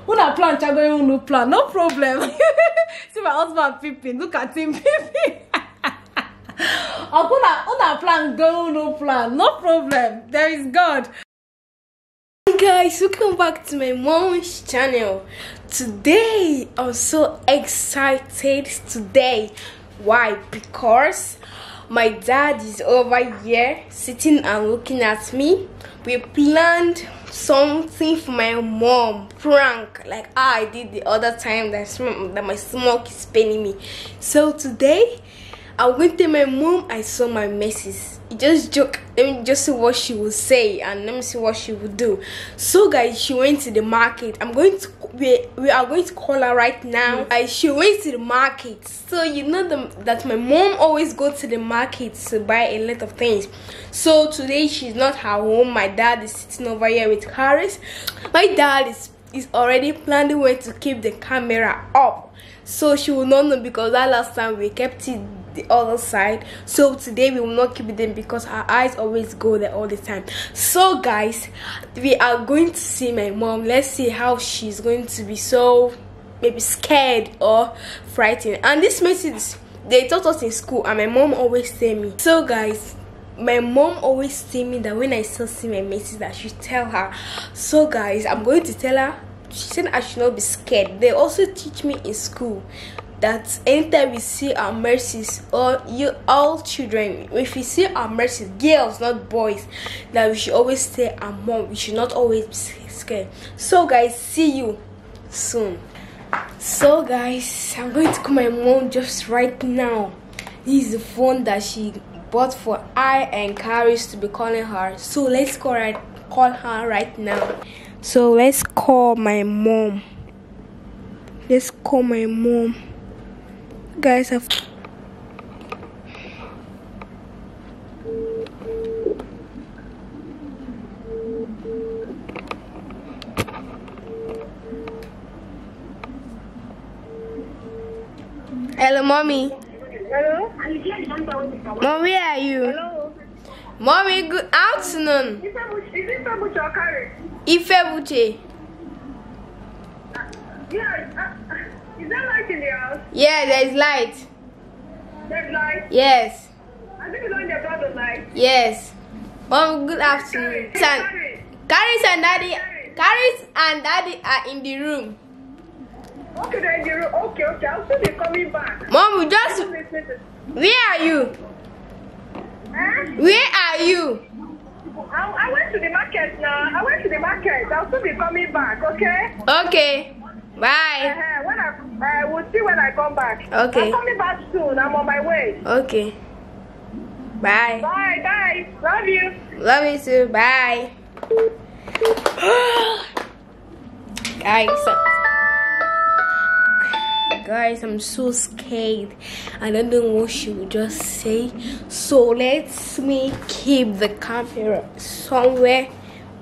When I plan, Chago, no plan, no problem. See my husband peeping. Look at him peeping. Una plan, go, no plan, no problem. There is God. Hey guys, welcome back to my mom's channel. Today I'm so excited today. Why? Because my dad is over here sitting and looking at me. We planned something for my mom, prank like I did the other time that my stomach is paining me. So today I went to my mom. I saw my message. Just joke. Let me just see what she will say and let me see what she will do. So guys, she went to the market. We are going to call her right now. She went to the market. So you know that my mom always go to the market to buy a lot of things. So today she's not at home. My dad is sitting over here with Harris. My dad is already planning where to keep the camera up, so she will not know, because that last time we kept it the other side. So today we will not keep it in because her eyes always go there all the time. So guys, we are going to see my mom. Let's see how she's going to be, so maybe scared or frightened. And this message they taught us in school, and my mom always tell me. So guys, my mom always tell me that when I still see my message, I should tell her. So guys, I'm going to tell her. She said I should not be scared. They also teach me in school that anytime we see our mercies, or all children, if we see our mercies, girls not boys, that we should always say our mom. We should not always be scared. So guys, see you soon. So guys, I'm going to call my mom just right now. This is the phone that she bought for I and Caris to be calling her. So let's call her right now. So let's call my mom. Let's call my mom. Guys, hello, mommy. Hello? Mom, where are you? Hello? Mommy, good afternoon. Is it Samuel Chokari? Ifebuche. Yeah. Is there light in the house? Yeah, there is light. There's light? Yes. I think it's on the blood of light. Yes. Mom, good afternoon. Caris and daddy are in the room. Okay, they're in the room. Okay. I'll soon be coming back. Mom, where are you? Where are you? I went to the market now. I'll soon be coming back, okay? Okay. Bye. When we'll see when I come back. Okay. I'm coming back soon. I'm on my way. Okay. Bye. Bye. Love you. Love you too. Bye. Guys, I'm so scared. I don't know what she will just say. So let me keep the camera somewhere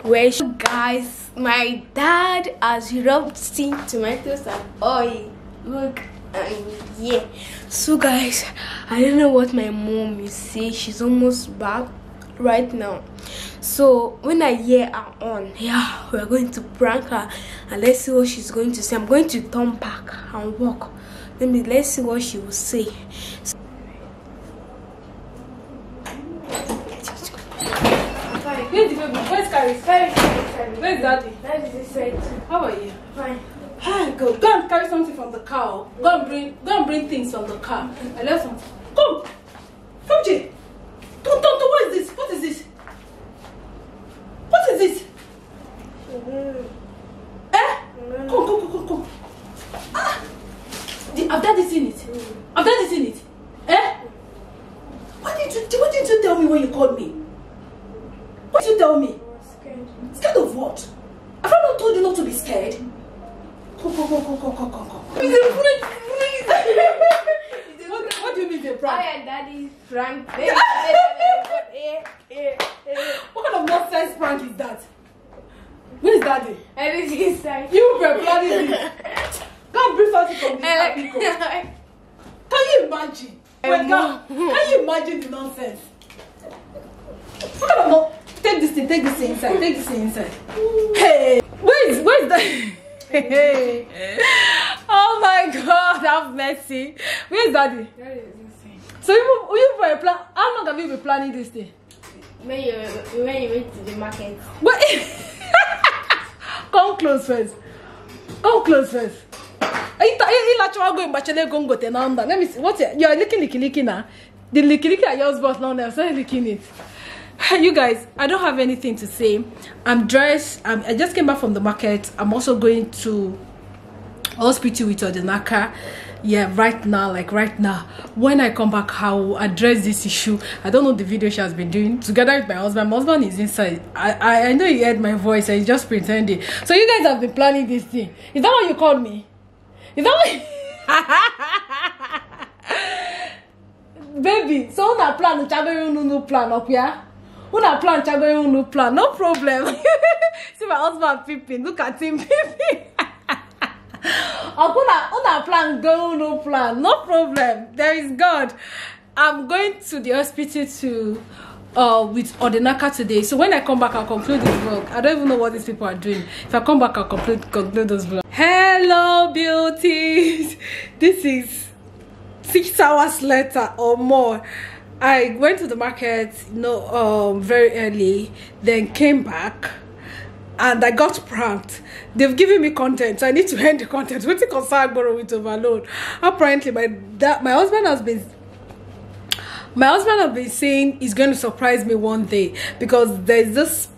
where guys, my dad has rubbed steamed tomatoes and oil. Look, and yeah. So guys, I don't know what my mom will say. She's almost back right now. So when I hear her on, yeah, we're going to prank her, and let's see what she's going to say. I'm going to turn back and walk. Let's see what she will say. Where's Caris? Where's Daddy? That is the side. How are you? Fine. Hi, go and carry something from the car. Go and bring things from the car. I left something. Come, Fuji. Don't. What is this? What is this? What is this? Come. Ah, I've done seen it. What did you tell me when you called me? What did you tell me? Scared. Scared of what? Have I not told you not to be scared? Come. What do you mean the prank? I and Daddy prank. What kind of nonsense prank is that? Where is Daddy? Everything inside. You were planning this. Go and bring something from this Can you imagine? Can you imagine the nonsense? What kind of Take this thing inside. Hey, where's that? Oh my God, have mercy. Where's Daddy? That is insane. So you for a plan? How long have you been planning this thing? When you went to the market. What? Come close first. Come close first. Let me see. What's it? You're licking now. The licky at yours, but now I'm starting licking it. You guys, I don't have anything to say. I'm dressed. I just came back from the market. I'm also going to hospital with Odinaka. Yeah, right now, like right now. When I come back, I will address this issue. I don't know the video she has been doing together with my husband. My husband is inside. I know he heard my voice and he's just pretending. So you guys have been planning this thing. Is that what you called me? Is that what? Baby, so una plan no plan up here. Una plan no plan, no problem. See my husband peeping. Look at him peeping. Una plan go no plan, no problem. There is God. I'm going to the hospital to with Odinaka today. So when I come back, I'll conclude this vlog. I don't even know what these people are doing. If I come back, I'll conclude this vlog. Hello, beauties. This is 6 hours later or more. I went to the market, very early, then came back, and I got pranked. They've given me content, so I need to end the content. What's it concerned borrow with overload? Apparently, my husband has been saying he's going to surprise me one day, because there's this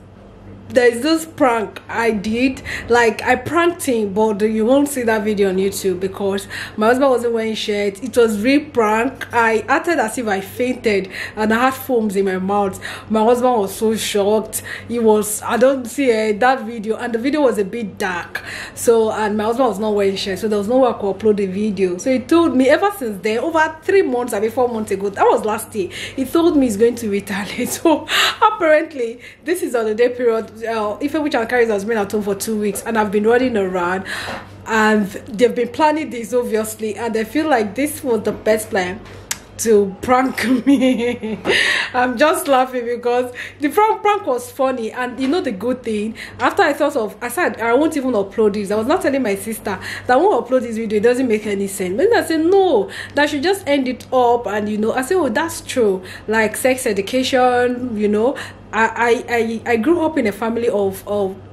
prank I did. Like, I pranked him, but you won't see that video on YouTube because my husband wasn't wearing shirt. It was real prank. I acted as if I fainted and I had foams in my mouth. My husband was so shocked. I don't see that video, and the video was a bit dark, so, and my husband was not wearing shirt, so there was no way I could upload the video. So he told me, ever since then, over 3 months, I mean 4 months ago, that was last year, he told me he's going to retaliate. So apparently this is on the day period. Ife which carries has been at home for 2 weeks, and I've been running around, and they've been planning this obviously, and I feel like this was the best plan to prank me. I'm just laughing because the prank was funny, and you know the good thing, after I said I won't even upload this. I was not telling my sister that I won't upload this video, it doesn't make any sense. But then I said no, that I should just end it up, and I said, oh, that's true, like sex education. I grew up in a family of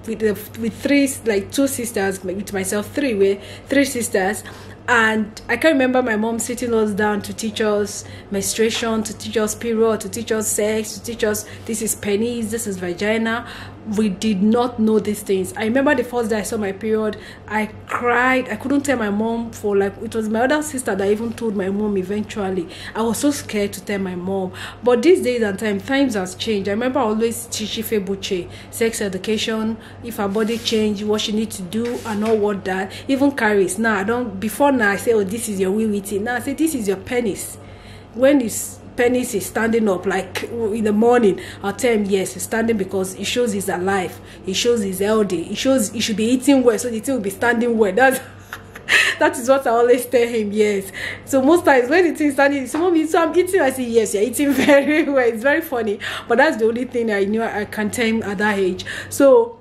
with three, like 2 sisters, with myself, three sisters. And I can remember my mom sitting us down to teach us menstruation, to teach us period, to teach us sex, to teach us this is penis, this is vagina. We did not know these things. I remember the first day I saw my period, I cried. I couldn't tell my mom for it was my other sister that even told my mom eventually. I was so scared to tell my mom. But these days and times has changed. I remember I always teach Ife Buche, sex education, if her body change, what she needs to do and all what that. Even carries. Now I say, oh, this is your wee wee. Now I say, this is your penis. When it's penis is standing up, like in the morning, I'll tell him yes, he's standing because it shows he's alive, it shows he's healthy, it shows he should be eating well, so the thing will be standing well. That is what I always tell him. Yes. So most times when the thing is standing, so I'm eating, I say yes, you're eating very well. It's very funny, but that's the only thing I knew I can tell him at that age. So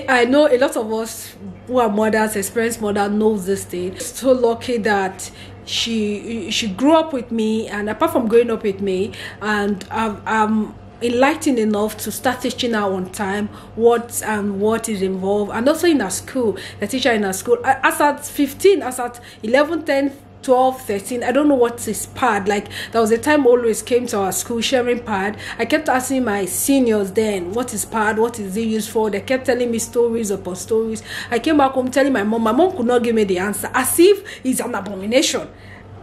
I know a lot of us who are mothers, experienced mother, knows this thing. So lucky that she grew up with me, and apart from growing up with me, and I'm enlightened enough to start teaching her on time what is involved, and also in her school, the teacher in her school. As at 15, as at 11, 10, 12, 13, I don't know what is pad. Like, there was a time always came to our school sharing pad. I kept asking my seniors then, what is pad, what is it used for? They kept telling me stories upon stories. I came back home telling my mom could not give me the answer, as if it's an abomination.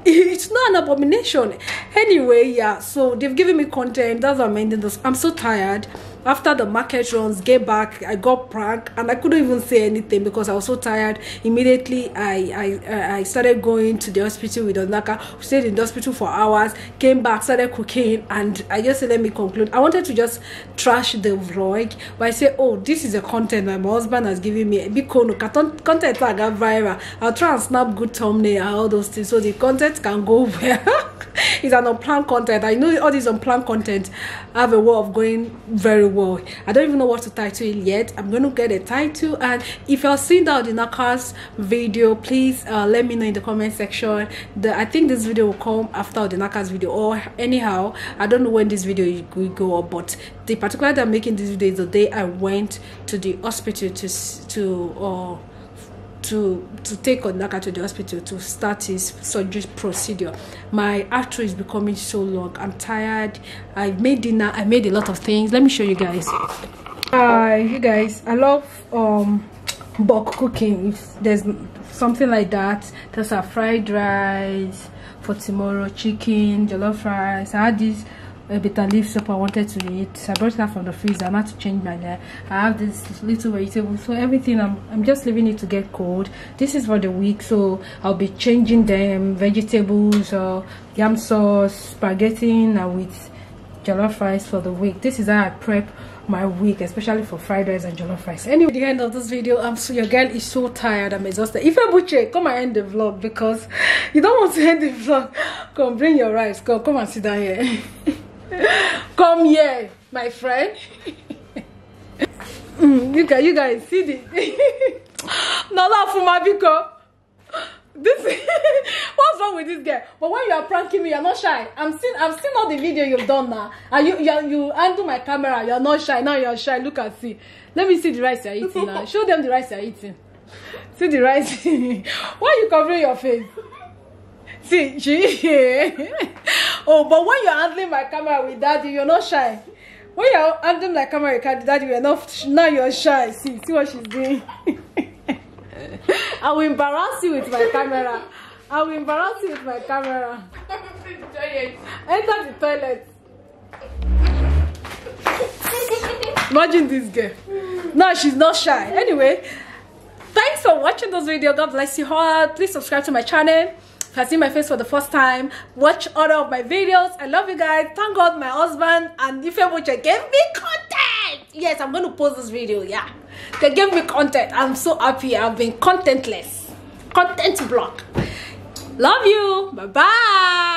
It's not an abomination. Anyway, yeah, so they've given me content. That's why I'm ending this. I'm so tired. After the market runs, get back, I got pranked, and I couldn't even say anything because I was so tired. Immediately, I started going to the hospital with Odinaka. We stayed in the hospital for hours, came back, started cooking, and I just said, let me conclude. I wanted to just trash the vlog, but I said, oh, this is a content that my husband has given me. A big content that I got viral. I'll try and snap good thumbnail and all those things so the content can go well. It's an unplanned content. I know all these unplanned content have a way of going very well. I don't even know what to title it yet. I'm going to get a title, and if you're seeing the Odinakas video, please let me know in the comment section. I think this video will come after Odinakas video, or anyhow, I don't know when this video will go up, but the particular day I'm making this video is the day I went to the hospital to take Odinaka to the hospital to start his surgery procedure. My outro is becoming so long. I'm tired. I made dinner. I made a lot of things. Let me show you guys. You guys, I love bulk cooking. If there's something like that, there's a fried rice for tomorrow, chicken, jollof rice. I had this bitter leaf soup I wanted to eat. I brought that from the freezer. I'm about to change my hair. I have this little vegetable, so everything I'm just leaving it to get cold. This is for the week, so I'll be changing them. Vegetables, yam sauce, spaghetti, and with jollof rice for the week. This is how I prep my week, especially for fried rice and jollof rice. Anyway, at the end of this video, your girl is so tired. I'm exhausted. If Buche, come and end the vlog, because you don't want to end the vlog. Come, bring your rice. Come and sit down here. Come here, my friend. You guys see this? No, laugh for my because this. What's wrong with this girl? But when you are pranking me, you're not shy. I've seen all the video you've done now, and you undo my camera. You're not shy now. You're shy. Look and see. Let me see the rice you're eating now. Show them the rice you're eating. See the rice. Why are you covering your face? See, oh, but when you're handling my camera with daddy, you're not shy. When you're handling my camera with daddy, you're not. Now you're shy. See what she's doing. I will embarrass you with my camera. I will embarrass you with my camera. Enter the toilet. Imagine this girl. No, she's not shy. Anyway, thanks for watching this video. God bless you all. Please subscribe to my channel. If you have seen my face for the first time, watch other of my videos. I love you guys. Thank God my husband and Ifebuche gave me content. Yes, I'm going to post this video. Yeah, they gave me content. I'm so happy. I've been contentless. Content block. Love you. Bye bye.